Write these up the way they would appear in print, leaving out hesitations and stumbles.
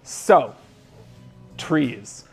So, trees.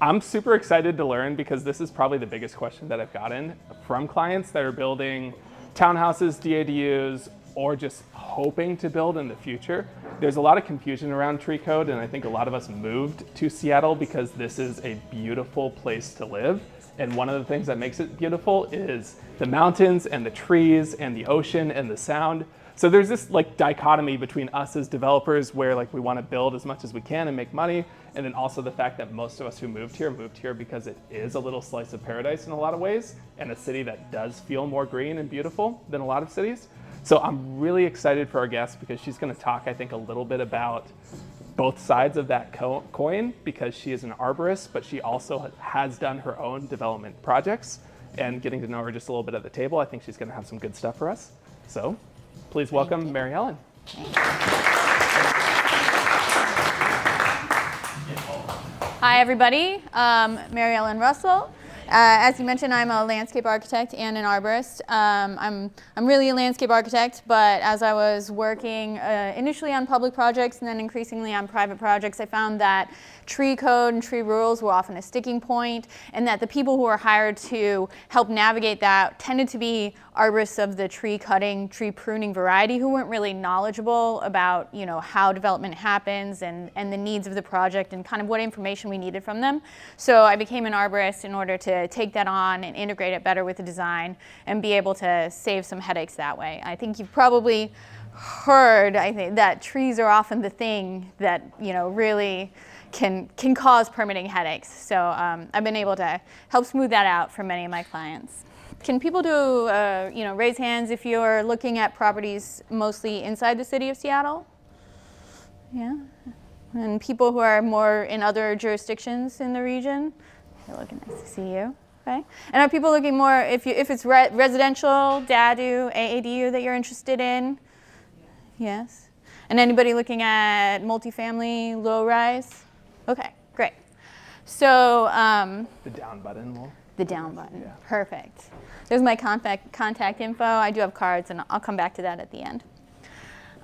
I'm super excited to learn because this is probably the biggest question that I've gotten from clients that are building townhouses, DADUs, or just hoping to build in the future. There's a lot of confusion around tree code, and I think a lot of us moved to Seattle because this is a beautiful place to live. And one of the things that makes it beautiful is the mountains and the trees and the ocean and the sound. So there's this like dichotomy between us as developers where like we want to build as much as we can and make money, and then also the fact that most of us who moved here because it is a little slice of paradise in a lot of ways, and a city that does feel more green and beautiful than a lot of cities. So I'm really excited for our guest because she's going to talk, I think, a little bit about both sides of that coin, because she is an arborist, but she also has done her own development projects. And getting to know her just a little bit at the table, I think she's going to have some good stuff for us. So please welcome Mary Ellen. Hi, everybody. Mary Ellen Russell. As you mentioned, I'm a landscape architect and an arborist. I'm really a landscape architect, but as I was working initially on public projects and then increasingly on private projects, I found that tree code and tree rules were often a sticking point, and that the people who were hired to help navigate that tended to be arborists of the tree cutting, tree pruning variety who weren't really knowledgeable about, you know, how development happens and the needs of the project and kind of what information we needed from them. So I became an arborist in order to take that on and integrate it better with the design and be able to save some headaches that way. I think you've probably heard, I think, that trees are often the thing that, you know, really can cause permitting headaches. So I've been able to help smooth that out for many of my clients. Can people do, raise hands if you're looking at properties mostly inside the city of Seattle? Yeah. And people who are more in other jurisdictions in the region? They're looking nice to see you. Okay. And are people looking more, if it's residential, DADU, AADU that you're interested in? Yes. And anybody looking at multifamily, low rise? Okay, great. So The down button will. the down button. Yeah. Perfect. There's my contact info. I do have cards, and I'll come back to that at the end.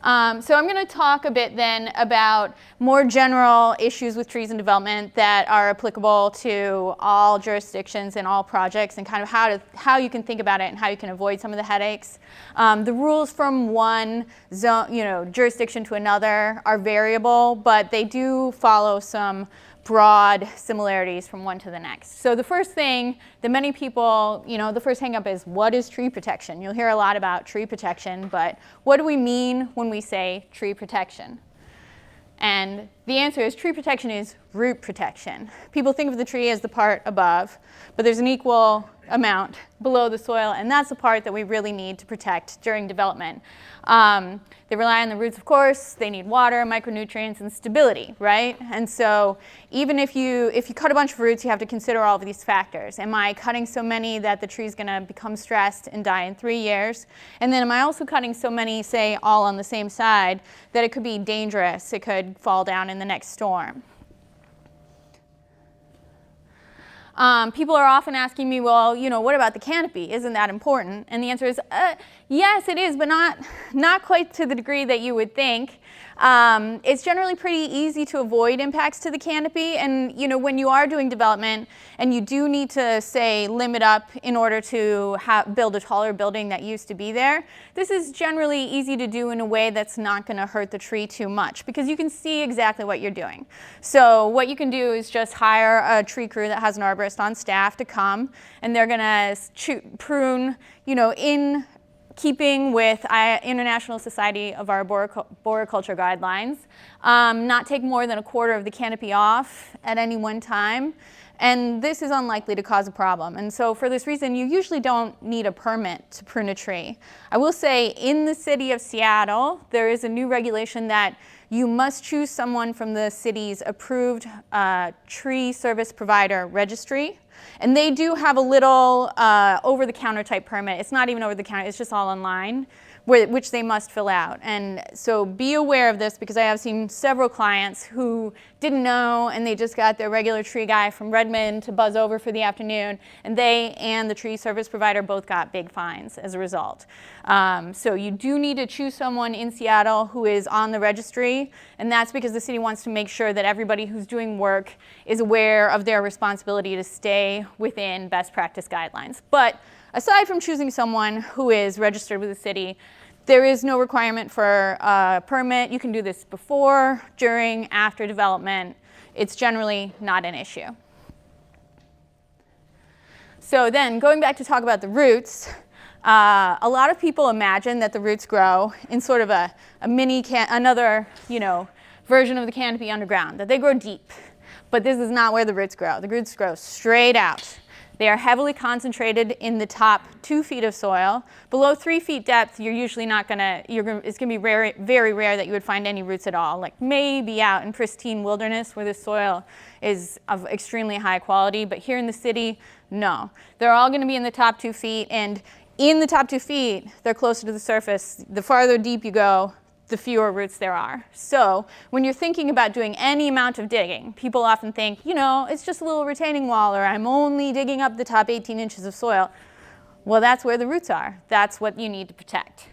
So I'm going to talk a bit then about more general issues with trees and development that are applicable to all jurisdictions and all projects, and kind of how you can think about it and how you can avoid some of the headaches. The rules from one zone, jurisdiction to another are variable, but they do follow some broad similarities from one to the next. So the first thing that many people, the first hang up is, what is tree protection? You'll hear a lot about tree protection, but what do we mean when we say tree protection? And the answer is tree protection is root protection. People think of the tree as the part above, but there's an equal amount below the soil, and that's the part that we really need to protect during development. They rely on the roots, of course. They need water, micronutrients, and stability, right? And so even if you cut a bunch of roots, you have to consider all of these factors. Am I cutting so many that the tree's going to become stressed and die in 3 years? And then am I also cutting so many, say, all on the same side, that it could be dangerous? It could fall down in the next storm. People are often asking me, well, what about the canopy? Isn't that important? And the answer is, yes, it is, but not quite to the degree that you would think. It's generally pretty easy to avoid impacts to the canopy, and when you are doing development and you do need to, say, limit up in order to build a taller building that used to be there, this is generally easy to do in a way that's not going to hurt the tree too much, because you can see exactly what you're doing. So what you can do is just hire a tree crew that has an arborist on staff to come, and they're going to prune, in keeping with International Society of Arboriculture guidelines, not take more than 1/4 of the canopy off at any one time, and this is unlikely to cause a problem. And so for this reason, you usually don't need a permit to prune a tree. I will say in the city of Seattle, there is a new regulation that you must choose someone from the city's approved tree service provider registry. And they do have a little over-the-counter type permit. It's not even over-the-counter, it's just all online, which they must fill out. And so be aware of this, because I have seen several clients who didn't know, and they just got their regular tree guy from Redmond to buzz over for the afternoon, and they and the tree service provider both got big fines as a result. So you do need to choose someone in Seattle who is on the registry, and that's because the city wants to make sure that everybody who's doing work is aware of their responsibility to stay within best practice guidelines. But aside from choosing someone who is registered with the city, there is no requirement for a permit. You can do this before, during, after development. It's generally not an issue. So then, going back to talk about the roots, a lot of people imagine that the roots grow in sort of a mini, another, version of the canopy underground, that they grow deep. But this is not where the roots grow. The roots grow straight out. They are heavily concentrated in the top 2 feet of soil. Below 3 feet depth, you're usually not gonna, it's gonna be very, very rare that you would find any roots at all. Like maybe out in pristine wilderness where the soil is of extremely high quality, but here in the city, no. They're all gonna be in the top 2 feet, and in the top 2 feet, they're closer to the surface. The farther deep you go, the fewer roots there are. So when you're thinking about doing any amount of digging, people often think, it's just a little retaining wall, or I'm only digging up the top 18 inches of soil. Well, that's where the roots are. That's what you need to protect.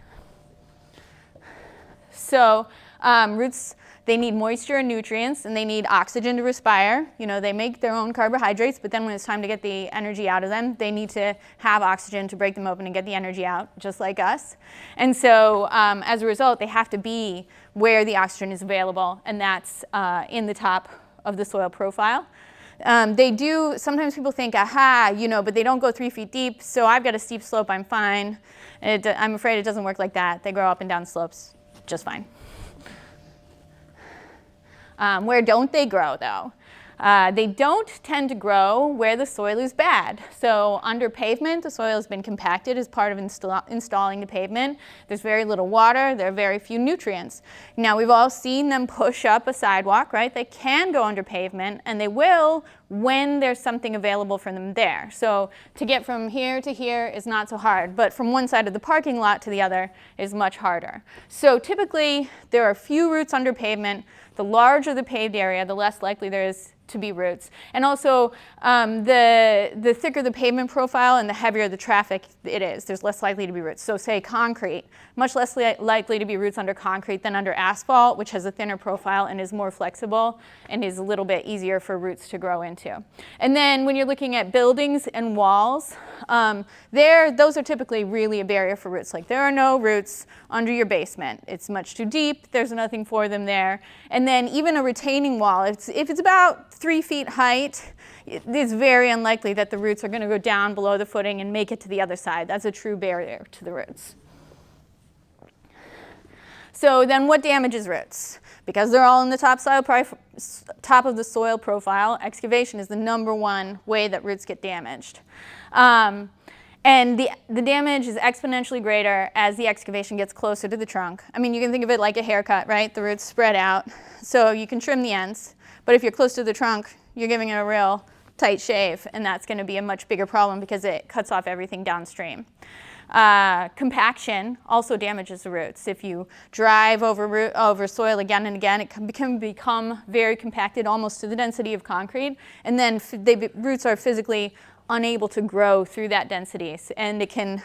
So roots, they need moisture and nutrients, and they need oxygen to respire. They make their own carbohydrates, but then when it's time to get the energy out of them, they need to have oxygen to break them open and get the energy out, just like us. And so as a result, they have to be where the oxygen is available, and that's in the top of the soil profile. They do, sometimes people think, but they don't go 3 feet deep, so I've got a steep slope, I'm fine. I'm afraid it doesn't work like that. They grow up and down slopes just fine. Where don't they grow, though? They don't tend to grow where the soil is bad. So under pavement, the soil has been compacted as part of installing the pavement. There's very little water. There are very few nutrients. Now, we've all seen them push up a sidewalk, right? They can go under pavement, and they will when there's something available for them there. So to get from here to here is not so hard, but from one side of the parking lot to the other is much harder. So typically, there are few roots under pavement. The larger the paved area, the less likely there is to be roots. And also, the thicker the pavement profile and the heavier the traffic it is, there's less likely to be roots. So say concrete, much less likely to be roots under concrete than under asphalt, which has a thinner profile and is more flexible and is a little bit easier for roots to grow into. And then when you're looking at buildings and walls, those are typically really a barrier for roots. Like there are no roots under your basement. It's much too deep. There's nothing for them there. And then even a retaining wall, if it's about 3 feet height, it's very unlikely that the roots are going to go down below the footing and make it to the other side. That's a true barrier to the roots. So then what damages roots? Because they're all in the top of the soil profile, excavation is the #1 way that roots get damaged. And the damage is exponentially greater as the excavation gets closer to the trunk. I mean, you can think of it like a haircut, right? The roots spread out, so you can trim the ends. But if you're close to the trunk, you're giving it a real tight shave, and that's going to be a much bigger problem because it cuts off everything downstream. Compaction also damages the roots. If you drive over soil again and again, it can become very compacted, almost to the density of concrete, and then roots are physically unable to grow through that density, and it can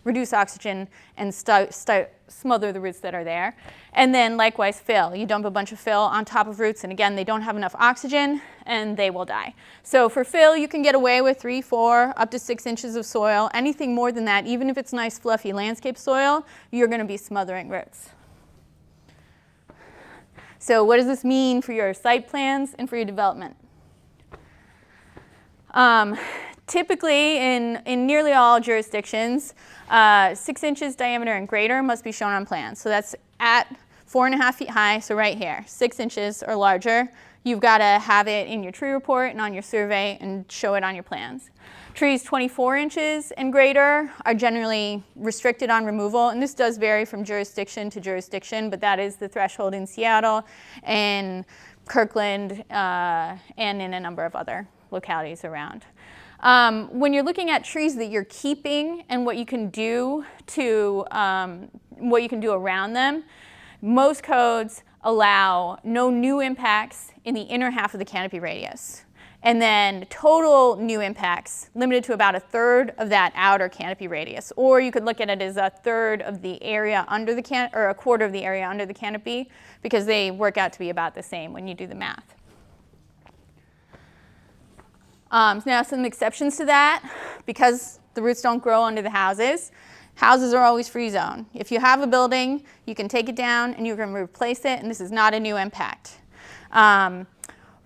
reduce oxygen and smother the roots that are there. And then likewise fill. You dump a bunch of fill on top of roots, and again, they don't have enough oxygen, and they will die. So for fill, you can get away with 3, 4, up to 6 inches of soil. Anything more than that, even if it's nice, fluffy landscape soil, you're going to be smothering roots. So what does this mean for your site plans and for your development? Typically, in nearly all jurisdictions, 6 inches diameter and greater must be shown on plans. So that's at 4.5 feet high, so right here, 6 inches or larger. You've got to have it in your tree report and on your survey and show it on your plans. Trees 24 inches and greater are generally restricted on removal, and this does vary from jurisdiction to jurisdiction, but that is the threshold in Seattle and Kirkland and in a number of other localities around. When you're looking at trees that you're keeping and what you can do to around them, most codes allow no new impacts in the inner half of the canopy radius. And then total new impacts limited to about 1/3 of that outer canopy radius. Or you could look at it as 1/3 of the area under the canopy, or 1/4 of the area under the canopy, because they work out to be about the same when you do the math. Now some exceptions to that, because the roots don't grow under the houses. Houses are always free zone. If you have a building, you can take it down and you can replace it, and this is not a new impact.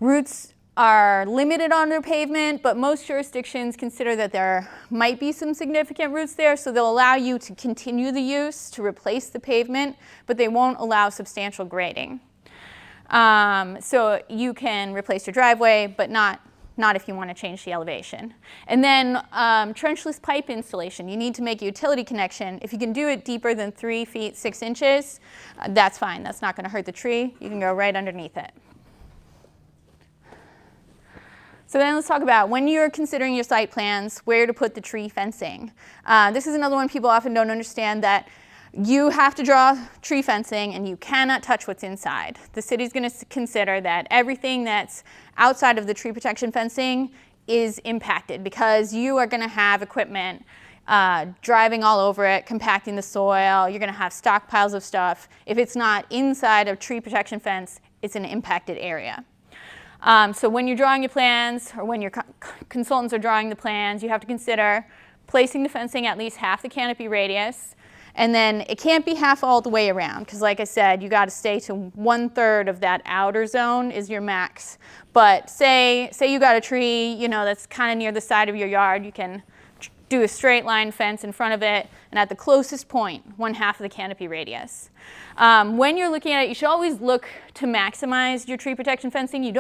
Roots are limited under pavement, but most jurisdictions consider that there might be some significant roots there, so they'll allow you to continue the use to replace the pavement, but they won't allow substantial grading. So you can replace your driveway, but not if you want to change the elevation. And then trenchless pipe installation. You need to make a utility connection. If you can do it deeper than 3 feet 6 inches, that's fine. That's not going to hurt the tree. You can go right underneath it. So then let's talk about when you're considering your site plans, where to put the tree fencing. This is another one people often don't understand, that you have to draw tree fencing and you cannot touch what's inside. The city's going to consider that everything that's outside of the tree protection fencing is impacted, because you are going to have equipment driving all over it, compacting the soil. You're going to have stockpiles of stuff. If it's not inside a tree protection fence, it's an impacted area. So when you're drawing your plans, or when your consultants are drawing the plans, you have to consider placing the fencing at least half the canopy radius. And then it can't be half all the way around, because like I said, you got to stay to 1/3 of that outer zone is your max. But say you got a tree, that's kind of near the side of your yard, you can do a straight line fence in front of it, and at the closest point, 1/2 of the canopy radius. When you're looking at it, you should always look to maximize your tree protection fencing. You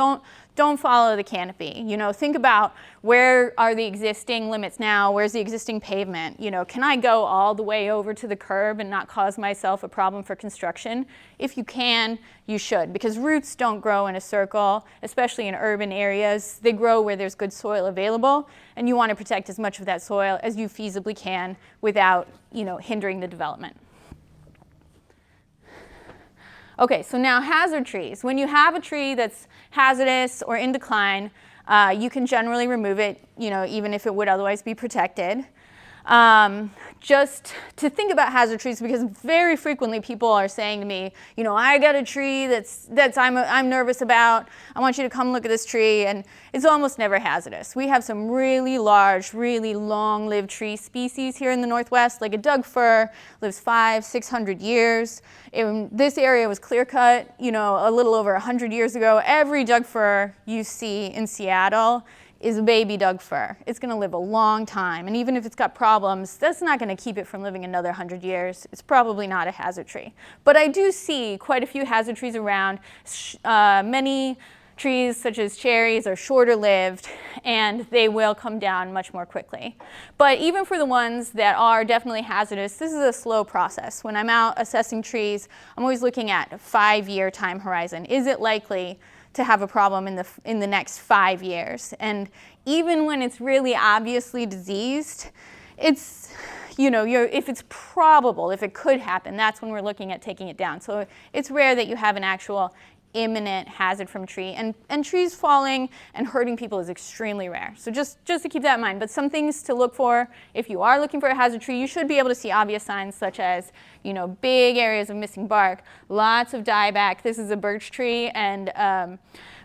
don't follow the canopy. Think about, where are the existing limits now? Where's the existing pavement? Can I go all the way over to the curb and not cause myself a problem for construction? If you can, you should, because roots don't grow in a circle, especially in urban areas. They grow where there's good soil available, and you want to protect as much of that soil as you feasibly can without, hindering the development. Okay, so now hazard trees. When you have a tree that's hazardous or in decline, you can generally remove it, even if it would otherwise be protected. Just to think about hazard trees, because very frequently people are saying to me, I got a tree I'm nervous about. I want you to come look at this tree, and it's almost never hazardous. We have some really large, really long-lived tree species here in the Northwest, like a Doug fir, lives 500-600 years. This area was clear-cut, a little over 100 years ago. Every Doug fir you see in Seattle is a baby Doug fir. It's going to live a long time, and even if it's got problems, that's not going to keep it from living another 100 years. It's probably not a hazard tree. But I do see quite a few hazard trees around. Many trees, such as cherries, are shorter lived, and they will come down much more quickly. But even for the ones that are definitely hazardous, this is a slow process. When I'm out assessing trees, I'm always looking at a 5-year time horizon. Is it likely to have a problem in the next 5 years? And even when it's really obviously diseased, it's, if it's probable, if it could happen, that's when we're looking at taking it down. So it's rare that you have an actual imminent hazard from a tree, and trees falling and hurting people is extremely rare. So just to keep that in mind. But some things to look for, if you are looking for a hazard tree, you should be able to see obvious signs, such as big areas of missing bark, lots of dieback. This is a birch tree, and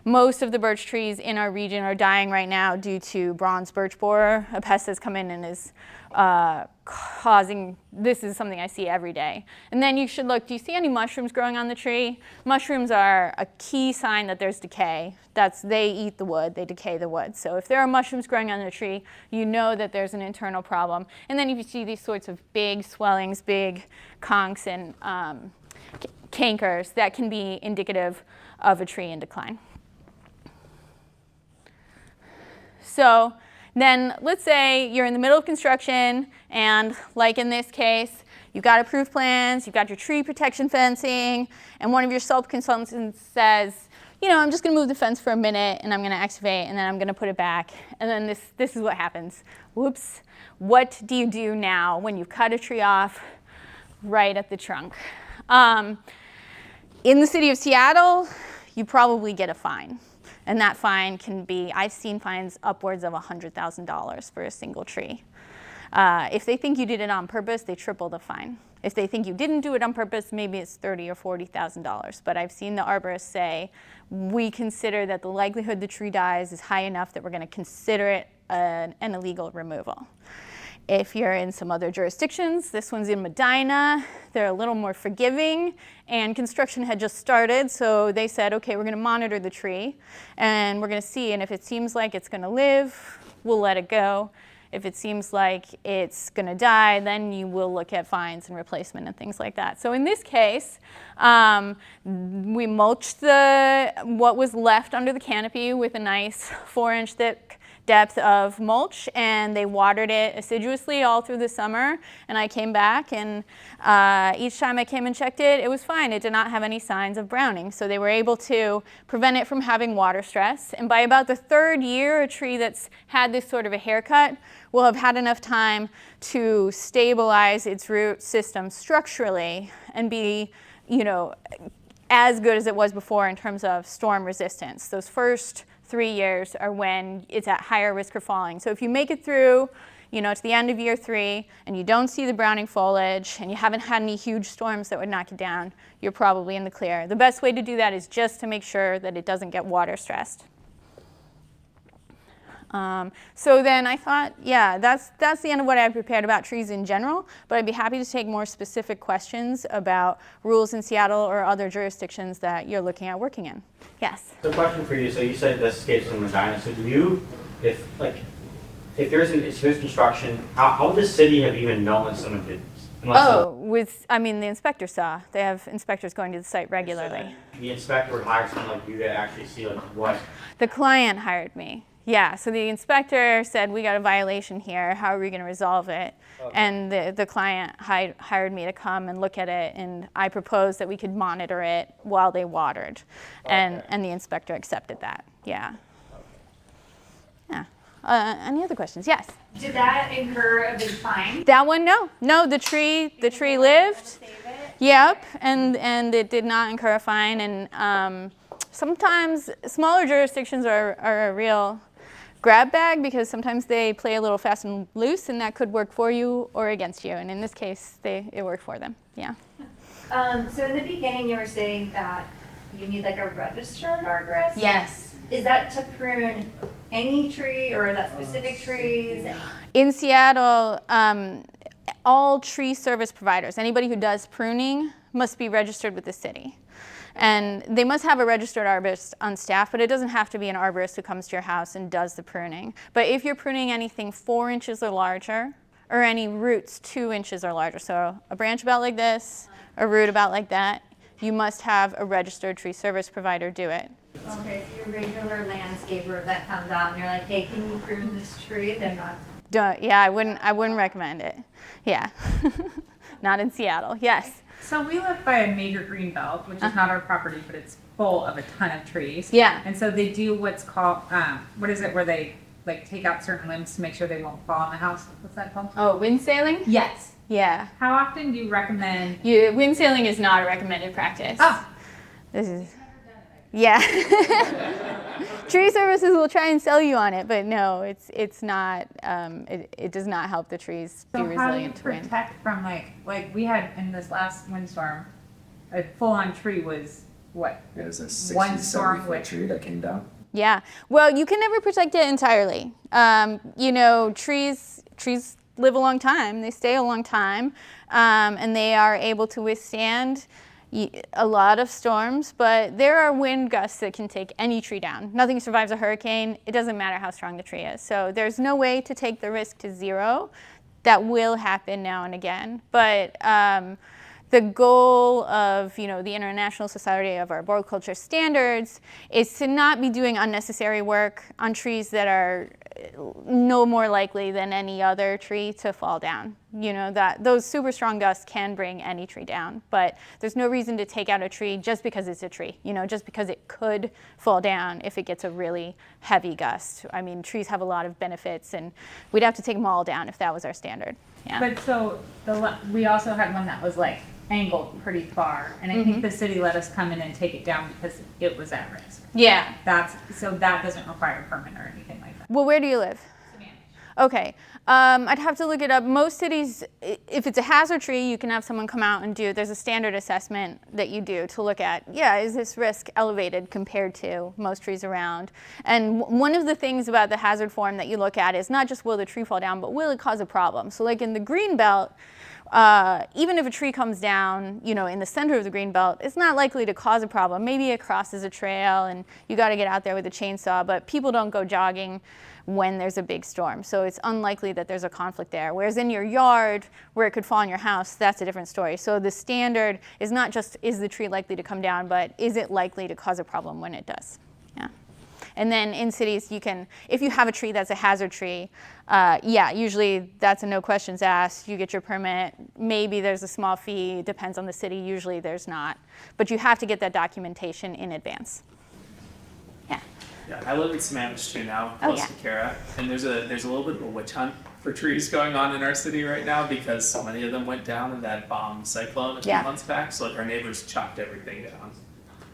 most of the birch trees in our region are dying right now due to bronze birch borer. A pest has come in and is causing, this is something I see every day. And then you should look, do you see any mushrooms growing on the tree? Mushrooms are a key sign that there's decay. They eat the wood, they decay the wood. So if there are mushrooms growing on the tree, you know that there's an internal problem. And then if you see these sorts of big swellings, big conchs and cankers, that can be indicative of a tree in decline. So then let's say you're in the middle of construction, and like in this case, you've got approved plans, you've got your tree protection fencing, and one of your sub-consultants says, I'm just going to move the fence for a minute and I'm going to excavate and then I'm going to put it back. And then this is what happens. Whoops. What do you do now when you've cut a tree off right at the trunk? In the city of Seattle, you probably get a fine. And that fine can be, I've seen fines upwards of $100,000 for a single tree. If they think you did it on purpose, they triple the fine. If they think you didn't do it on purpose, maybe it's $30,000 or $40,000. But I've seen the arborists say, we consider that the likelihood the tree dies is high enough that we're going to consider it an illegal removal. If you're in some other jurisdictions, this one's in Medina, they're a little more forgiving, and construction had just started, so they said, okay, we're going to monitor the tree, and we're going to see, and if it seems like it's going to live, we'll let it go. If it seems like it's going to die, then you will look at fines and replacement and things like that. So in this case, we mulched what was left under the canopy with a nice 4-inch thick depth of mulch, and they watered it assiduously all through the summer. And I came back, and each time I came and checked it, it was fine. It did not have any signs of browning. So they were able to prevent it from having water stress. And by about the 3rd year, a tree that's had this sort of a haircut will have had enough time to stabilize its root system structurally and be, as good as it was before in terms of storm resistance. Those first 3 years are when it's at higher risk for falling. So if you make it through, to the end of year 3 and you don't see the browning foliage and you haven't had any huge storms that would knock it down, you're probably in the clear. The best way to do that is just to make sure that it doesn't get water stressed. So then I thought, yeah, that's the end of what I prepared about trees in general, but I'd be happy to take more specific questions about rules in Seattle or other jurisdictions that you're looking at working in. Yes? So question for you, so you said this escapes from Medina, so do you, if there's construction, how would the city have even known that someone did this? The inspector saw. They have inspectors going to the site regularly. So the inspector would hire someone like you to actually see what? The client hired me. Yeah, so the inspector said, we got a violation here, how are we going to resolve it? Okay. And the client hired me to come and look at it, and I proposed that we could monitor it while they watered. Okay. And the inspector accepted that, yeah. Okay. Yeah. Any other questions? Yes? Did that incur a big fine? That one, no. No, the tree lived. Yep, and it did not incur a fine. And sometimes smaller jurisdictions are a real grab bag because sometimes they play a little fast and loose, and that could work for you or against you. And in this case, it worked for them. Yeah. So in the beginning, you were saying that you need like a registered arborist. Yes. Is that to prune any tree or that specific trees? In Seattle, all tree service providers, anybody who does pruning, must be registered with the city. And they must have a registered arborist on staff, but it doesn't have to be an arborist who comes to your house and does the pruning. But if you're pruning anything 4 inches or larger, or any roots 2 inches or larger, so a branch about like this, a root about like that, you must have a registered tree service provider do it. Okay, so your regular landscaper that comes out and you're like, hey, can you prune this tree? They're not. Yeah, I wouldn't recommend it. Yeah, not in Seattle. Yes. So we live by a major green belt, which is not our property, but it's full of a ton of trees. Yeah. And so they do what's called, what is it, where they like take out certain limbs to make sure they won't fall on the house? What's that called? Oh, wind sailing? Yes. Yeah. How often do you recommend? Wind sailing is not a recommended practice. Oh. This is. Yeah. Tree services will try and sell you on it, but no, it's not. It does not help the trees be resilient to wind. So how do you protect from like we had in this last windstorm, a full-on tree was what? It was a 60, 70 foot tree that came down. Yeah. Well, you can never protect it entirely. Trees live a long time. They stay a long time, and they are able to withstand a lot of storms, but there are wind gusts that can take any tree down. Nothing survives a hurricane. It doesn't matter how strong the tree is. So there's no way to take the risk to zero. That will happen now and again. But the goal of the International Society of Arboriculture Standards is to not be doing unnecessary work on trees that are no more likely than any other tree to fall down. You know, that those super strong gusts can bring any tree down, but there's no reason to take out a tree just because it's a tree, you know, just because it could fall down if it gets a really heavy gust. I mean, trees have a lot of benefits, and we'd have to take them all down if that was our standard. Yeah. But so we also had one that was like angled pretty far, and I think the city let us come in and take it down because it was at risk. Yeah. So that doesn't require a permit or anything like that. Well, where do you live? Okay, I'd have to look it up. Most cities, if it's a hazard tree, you can have someone come out and do, there's a standard assessment that you do to look at, yeah, is this risk elevated compared to most trees around? And one of the things about the hazard form that you look at is not just will the tree fall down, but will it cause a problem? So like in the green belt, even if a tree comes down, you know, in the center of the green belt, it's not likely to cause a problem. Maybe it crosses a trail and you got to get out there with a chainsaw, but people don't go jogging when there's a big storm. So it's unlikely that there's a conflict there. Whereas in your yard, where it could fall on your house, that's a different story. So the standard is not just is the tree likely to come down, but is it likely to cause a problem when it does? Yeah. And then in cities, you can, if you have a tree that's a hazard tree, yeah, usually that's a no questions asked. You get your permit. Maybe there's a small fee. It depends on the city. Usually there's not. But you have to get that documentation in advance. Yeah. Yeah, I live in Sammamish too now, Oh, close yeah. to Cara, and there's a little bit of a witch hunt for trees going on in our city right now because so many of them went down in that bomb cyclone a few Yeah. months back. So like our neighbors chopped everything down.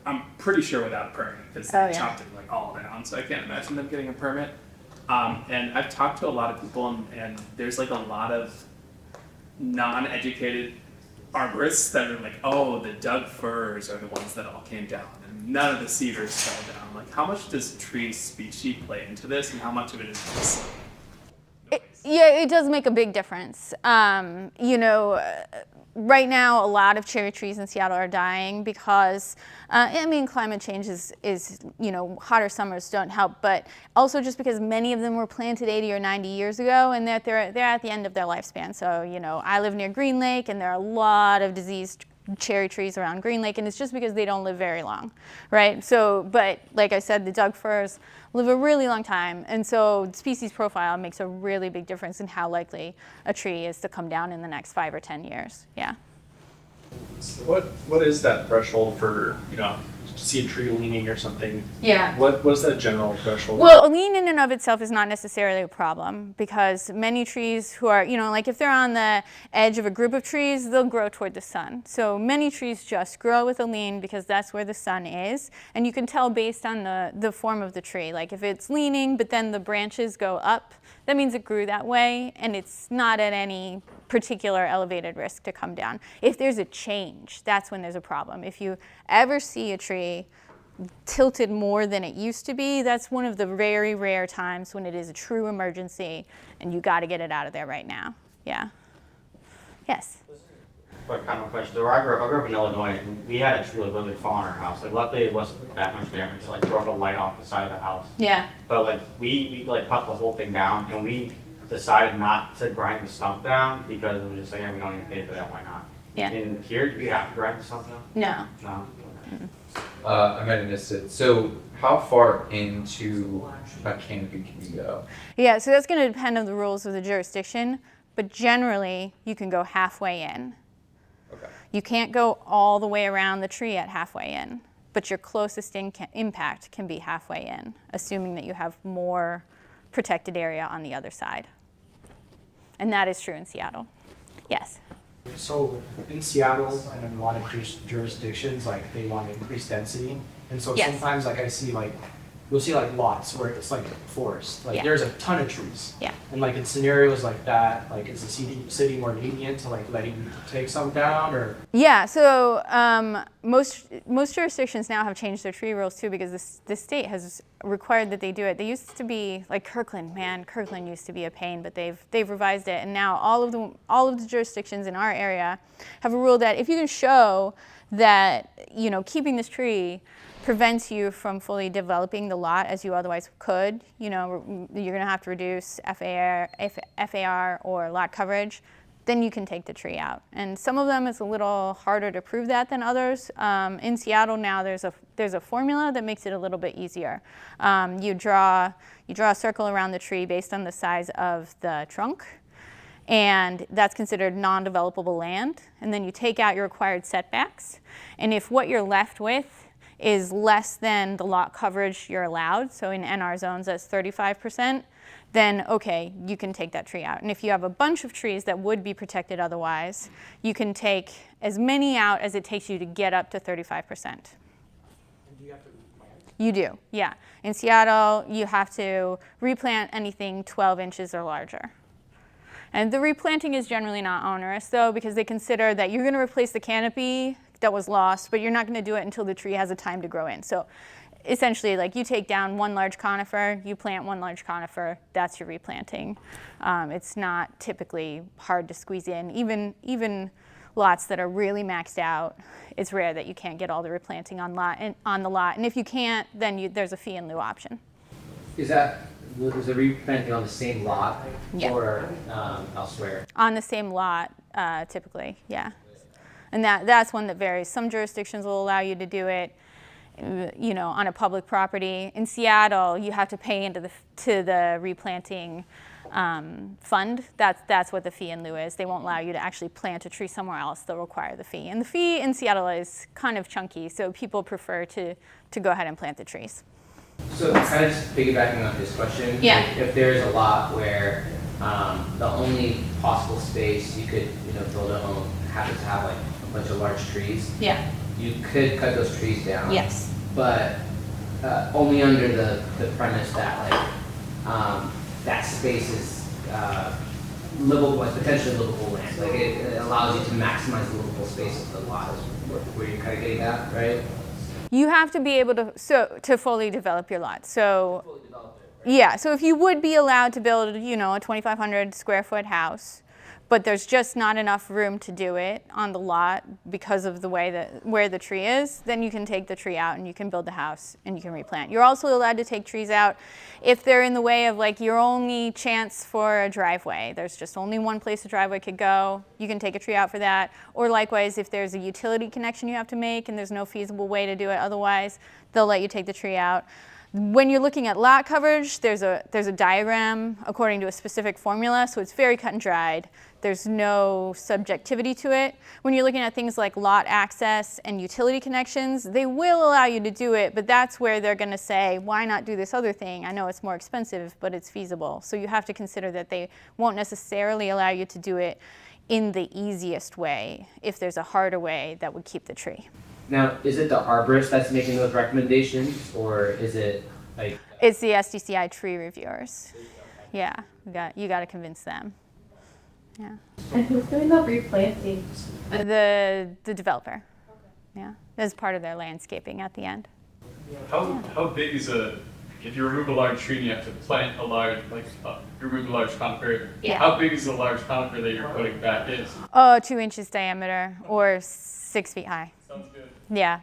I'm pretty sure without a permit because Oh, they yeah. chopped it like all down. So I can't imagine them getting a permit. And I've talked to a lot of people, and there's like a lot of non-educated arborists that are like, oh, the Doug firs are the ones that all came down, and none of the cedars fell down. Like, how much does tree species play into this, and how much of it is just noise? Yeah, it does make a big difference. You know, right now a lot of cherry trees in Seattle are dying because, I mean, climate change is, you know, hotter summers don't help, but also just because many of them were planted 80 or 90 years ago and that they're at the end of their lifespan. So, you know, I live near Green Lake and there are a lot of diseased cherry trees around Green Lake, and it's just because they don't live very long, right? So, but like I said, the Doug firs live a really long time, and so species profile makes a really big difference in how likely a tree is to come down in the next 5 or 10 years. Yeah. What is that threshold for, you know, see a tree leaning or something? Yeah. What is that general threshold? Well, a lean in and of itself is not necessarily a problem because many trees who are, you know, like if they're on the edge of a group of trees, they'll grow toward the sun. So many trees just grow with a lean because that's where the sun is. And you can tell based on the form of the tree. Like if it's leaning, but then the branches go up, that means it grew that way and it's not at any particular elevated risk to come down. If there's a change, that's when there's a problem. If you ever see a tree tilted more than it used to be, that's one of the very rare times when it is a true emergency and you got to get it out of there right now. Yeah. Yes. What kind of question? So I grew up in Illinois, and we had a tree literally fall on our house. Like luckily it wasn't that much damage. It like broke a light off the side of the house. Yeah. But like we like cut the whole thing down, and we decided not to grind the stump down because it was just like, yeah, we don't even pay for that. Why not? Yeah. In here, do you have to grind the stump down? No. No. I might have missed it. So how far into a canopy can you go? Yeah, so that's going to depend on the rules of the jurisdiction, but generally you can go halfway in. Okay. You can't go all the way around the tree at halfway in, but your closest impact can be halfway in, assuming that you have more protected area on the other side. And that is true in Seattle. Yes. So in Seattle and in a lot of jurisdictions, like they want to increase density. And so Yes. sometimes like I see like, you'll see like lots where it's like forest, like Yeah. there's a ton of trees. Yeah. And like in scenarios like that, like is the city more lenient to like letting you take some down or? Yeah, so most jurisdictions now have changed their tree rules too because the state has required that they do it. They used to be like Kirkland used to be a pain, but they've revised it, and now all of the jurisdictions in our area have a rule that if you can show that, you know, keeping this tree prevents you from fully developing the lot as you otherwise could, you know, you're going to have to reduce FAR or lot coverage, then you can take the tree out. And some of them it's a little harder to prove that than others. In Seattle now there's a formula that makes it a little bit easier. You draw a circle around the tree based on the size of the trunk, and that's considered non-developable land. And then you take out your required setbacks, and if what you're left with is less than the lot coverage you're allowed, so in NR zones that's 35%, then okay, you can take that tree out. And if you have a bunch of trees that would be protected otherwise, you can take as many out as it takes you to get up to 35%. And do you have to replant? You do, yeah. In Seattle, you have to replant anything 12 inches or larger. And the replanting is generally not onerous though, because they consider that you're gonna replace the canopy that was lost, but you're not gonna do it until the tree has a time to grow in. So essentially, like, you take down one large conifer, you plant one large conifer, that's your replanting. It's not typically hard to squeeze in. Even lots that are really maxed out, it's rare that you can't get all the replanting on the lot. And if you can't, then there's a fee in lieu option. Is the replanting on the same lot or elsewhere? On the same lot, typically, yeah. And that's one that varies. Some jurisdictions will allow you to do it, you know, on a public property. In Seattle, you have to pay into the replanting fund. That's what the fee in lieu is. They won't allow you to actually plant a tree somewhere else. They'll require the fee. And the fee in Seattle is kind of chunky, so people prefer to go ahead and plant the trees. So kind of just piggybacking on this question, if there's a lot where the only possible space you could build a home happens to have like a bunch of large trees, you could cut those trees down. Yes. But only under the premise that like that space is livable, potentially livable land. Like it allows you to maximize the livable space of the lot. Is where you're kind of getting that, right? You have to be able to fully develop your lot. So yeah, so if you would be allowed to build, a 2,500 square foot house, but there's just not enough room to do it on the lot because of the way where the tree is, then you can take the tree out and you can build the house and you can replant. You're also allowed to take trees out if they're in the way of like your only chance for a driveway. There's just only one place a driveway could go. You can take a tree out for that. Or likewise, if there's a utility connection you have to make and there's no feasible way to do it otherwise, they'll let you take the tree out. When you're looking at lot coverage, there's a diagram according to a specific formula, so it's very cut and dried. There's no subjectivity to it. When you're looking at things like lot access and utility connections, they will allow you to do it, but that's where they're gonna say, why not do this other thing? I know it's more expensive, but it's feasible. So you have to consider that they won't necessarily allow you to do it in the easiest way if there's a harder way that would keep the tree. Now, is it the arborist that's making those recommendations, or is it like? It's the SDCI tree reviewers. Yeah, you got to convince them. Yeah. And who's doing the replanting? The developer. Yeah, as part of their landscaping at the end. How big is if you remove a large tree and you have to plant a large, you remove a large conifer, how big is the large conifer that you're putting back in? Oh, 2 inches diameter or 6 feet high. Sounds good. Yeah.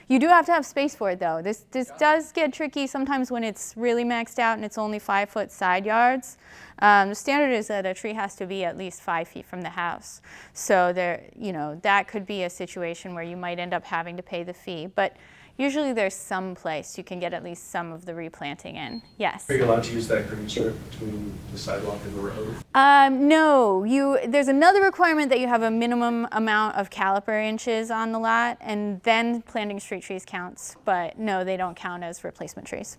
You do have to have space for it though. This does get tricky sometimes when it's really maxed out and it's only 5 foot side yards. The standard is that a tree has to be at least 5 feet from the house. So that could be a situation where you might end up having to pay the fee. But usually there's some place you can get at least some of the replanting in. Yes? Are you allowed to use that green strip between the sidewalk and the road? No, there's another requirement that you have a minimum amount of caliper inches on the lot, and then planting street trees counts, but no, they don't count as replacement trees.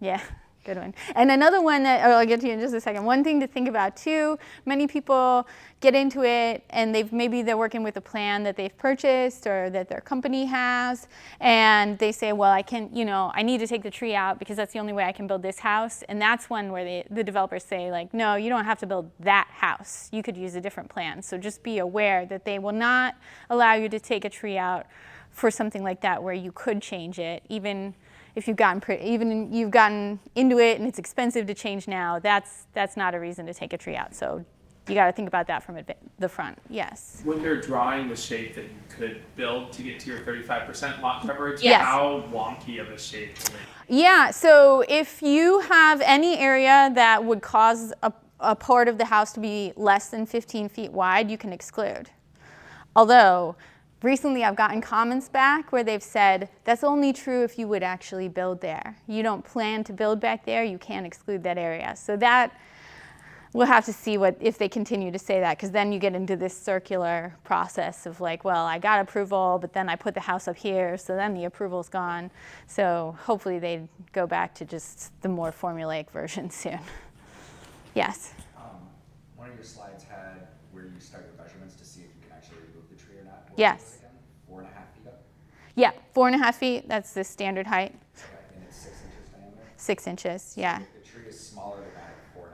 Yeah, good one. And another one that I'll get to in just a second. One thing to think about too, many people get into it and maybe they're working with a plan that they've purchased or that their company has, and they say, well, I need to take the tree out because that's the only way I can build this house. And that's one where the developers say, like, no, you don't have to build that house. You could use a different plan. So just be aware that they will not allow you to take a tree out for something like that where you could change it, even if you've gotten into it and it's expensive to change now. That's not a reason to take a tree out. So you got to think about that from the front. Yes. When they're drawing the shape that you could build to get to your 35% lot coverage, yes. How wonky of a shape? Yeah. So if you have any area that would cause a part of the house to be less than 15 feet wide, you can exclude. Although, recently I've gotten comments back where they've said, that's only true if you would actually build there. You don't plan to build back there, you can't exclude that area. So that, we'll have to see if they continue to say that, because then you get into this circular process of like, well, I got approval, but then I put the house up here, so then the approval's gone. So hopefully they go back to just the more formulaic version soon. Yes? One of your slides had where you start your measurements to see if you can actually remove the tree or not. What Yes. was it again? 4.5 feet up? Yeah, 4.5 feet, that's the standard height. Okay, and it's 6 inches diameter? 6 inches, yeah. So if the tree is smaller than that at 4.5.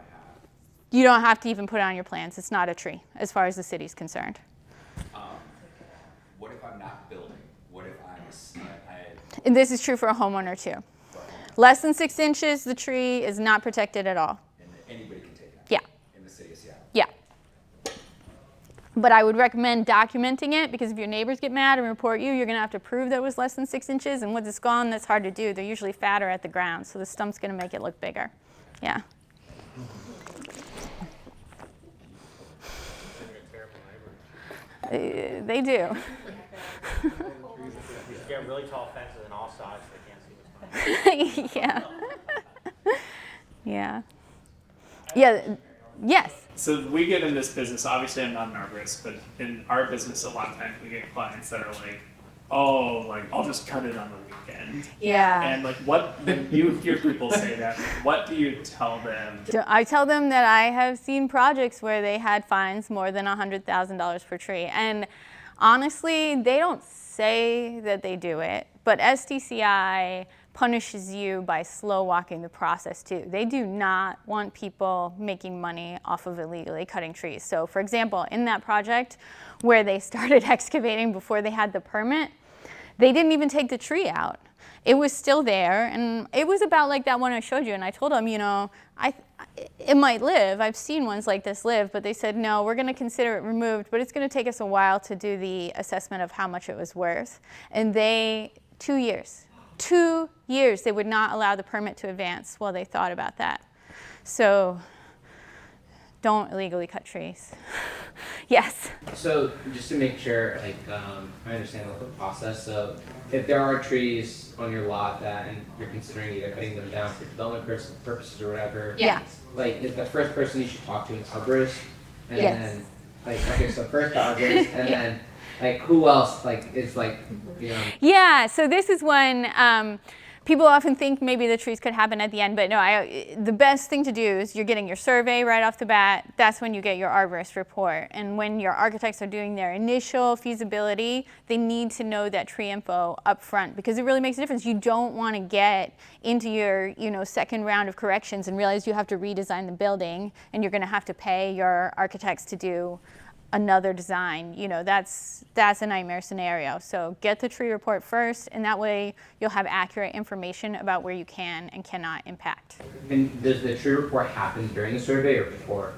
You don't have to even put it on your plans. It's not a tree, as far as the city's concerned. What if I'm not building? What if And this is true for a homeowner too. Less than 6 inches, the tree is not protected at all. And anybody can take it? Yeah. In the city of Seattle? Yeah. But I would recommend documenting it, because if your neighbors get mad and report you, you're going to have to prove that it was less than 6 inches. And once it's gone, that's hard to do. They're usually fatter at the ground, so the stump's going to make it look bigger. Yeah. They do. You get really tall fences on all sides, so they can't see what's going on. Yeah. Yeah. Yeah. Yes. So we get in this business, obviously I'm not an arborist, but in our business a lot of times we get clients that are like, oh, like I'll just cut it on the weekend. Yeah. And like when you hear people say that, what do you tell them? I tell them that I have seen projects where they had fines more than $100,000 per tree. And honestly, they don't say that they do it, but SDCI punishes you by slow walking the process too. They do not want people making money off of illegally cutting trees. So for example, in that project where they started excavating before they had the permit, they didn't even take the tree out. It was still there, and it was about like that one I showed you, and I told them, you know, it might live. I've seen ones like this live, but they said, no, we're going to consider it removed, but it's going to take us a while to do the assessment of how much it was worth. And 2 years. 2 years they would not allow the permit to advance while they thought about that. So don't illegally cut trees. Yes? So just to make sure, like, I understand the process. So if there are trees on your lot and you're considering either cutting them down for development purposes or whatever, Yeah. like the first person you should talk to is arborist, and Yes. then like okay, so first the arborist, and then like who else like is like you know. Yeah, so this is when people often think maybe the trees could happen at the end, but no, the best thing to do is you're getting your survey right off the bat. That's when you get your arborist report. And when your architects are doing their initial feasibility, they need to know that tree info up front, because it really makes a difference. You don't want to get into your second round of corrections and realize you have to redesign the building and you're going to have to pay your architects to do another design. That's a nightmare scenario. So get the tree report first, and that way you'll have accurate information about where you can and cannot impact. And does the tree report happen during the survey or before?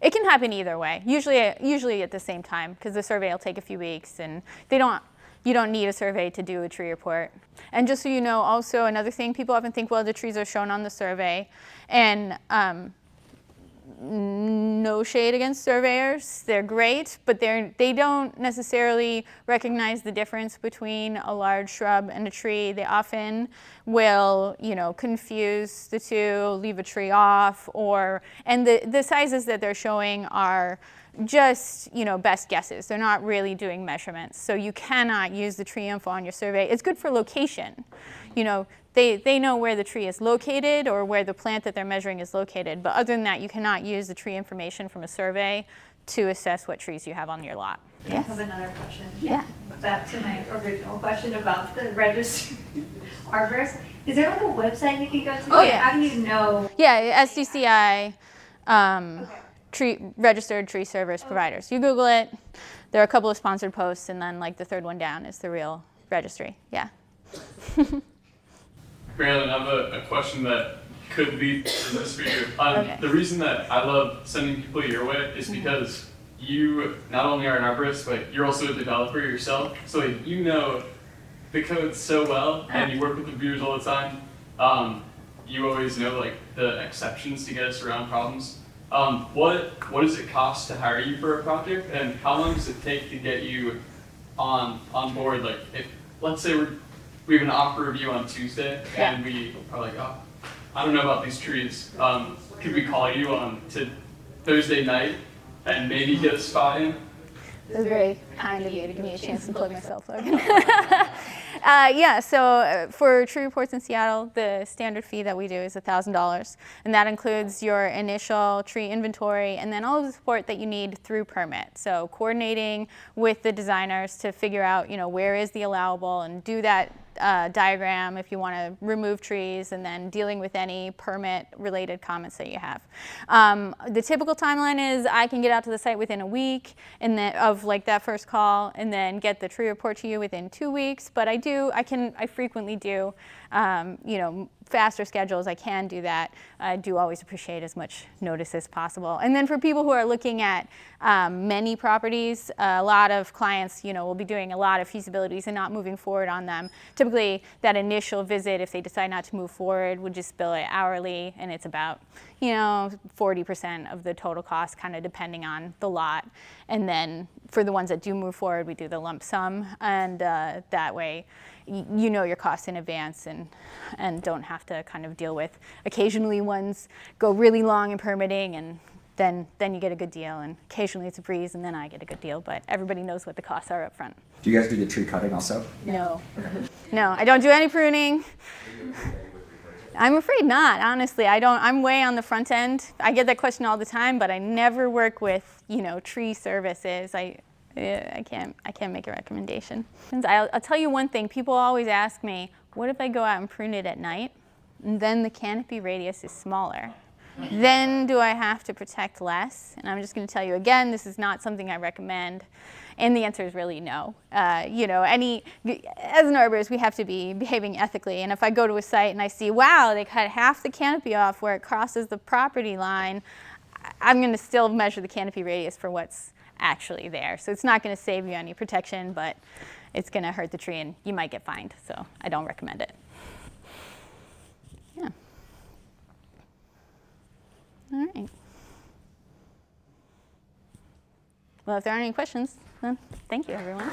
It can happen either way. Usually at the same time, because the survey will take a few weeks, and you don't need a survey to do a tree report. And just so you know, also another thing, people often think, well, the trees are shown on the survey, and no shade against surveyors, they're great, but they don't necessarily recognize the difference between a large shrub and a tree. They often will, confuse the two, leave a tree off, and the sizes that they're showing are just, best guesses. They're not really doing measurements. So you cannot use the tree info on your survey. It's good for location. They know where the tree is located or where the plant that they're measuring is located. But other than that, you cannot use the tree information from a survey to assess what trees you have on your lot. I have another question. Yeah. Back to my original question about the registered arborist. Is there like a website you can go to? Oh, yeah. How do you know? Yeah, SDCI, registered tree service providers. You Google it. There are a couple of sponsored posts, and then like the third one down is the real registry. Yeah. Marilyn, I have a question that could lead to this for you. Okay. The reason that I love sending people your way is because you not only are an arborist, but you're also a developer yourself. So like, you know the code so well, and you work with reviewers all the time. You always know like the exceptions to get us around problems. What does it cost to hire you for a project, and how long does it take to get you on board? Like, if let's say we have an offer review on Tuesday, and we are like, oh, I don't know about these trees. Could we call you on to Thursday night and maybe get a spot in? It was very kind of you to give me a chance to plug myself. Yeah, so for tree reports in Seattle, the standard fee that we do is $1,000, and that includes your initial tree inventory and then all of the support that you need through permit. So coordinating with the designers to figure out, where is the allowable and do that diagram if you want to remove trees, and then dealing with any permit-related comments that you have. The typical timeline is I can get out to the site within a week of like that first call, and then get the tree report to you within 2 weeks. But I frequently do, faster schedules. I can do that. I do always appreciate as much notice as possible. And then for people who are looking at many properties, a lot of clients, will be doing a lot of feasibilities and not moving forward on them. Typically, that initial visit, if they decide not to move forward, would just bill it hourly, and it's about, 40% of the total cost, kind of depending on the lot. And then for the ones that do move forward, we do the lump sum, and that way, you know your costs in advance and don't have to kind of deal with occasionally ones go really long in permitting, and then you get a good deal, and occasionally it's a breeze and then I get a good deal, but everybody knows what the costs are up front. Do you guys do the tree cutting also? No. No, I don't do any pruning. I'm afraid not, honestly. I'm way on the front end. I get that question all the time, but I never work with, tree services. I can't make a recommendation. I'll tell you one thing. People always ask me, what if I go out and prune it at night? And then the canopy radius is smaller. Then do I have to protect less? And I'm just going to tell you again, this is not something I recommend. And the answer is really no. As an arborist, we have to be behaving ethically. And if I go to a site and I see, wow, they cut half the canopy off where it crosses the property line, I'm going to still measure the canopy radius for what's actually there. So it's not going to save you any protection, but it's going to hurt the tree and you might get fined. So I don't recommend it. Yeah. All right. Well, if there aren't any questions, then thank you, everyone.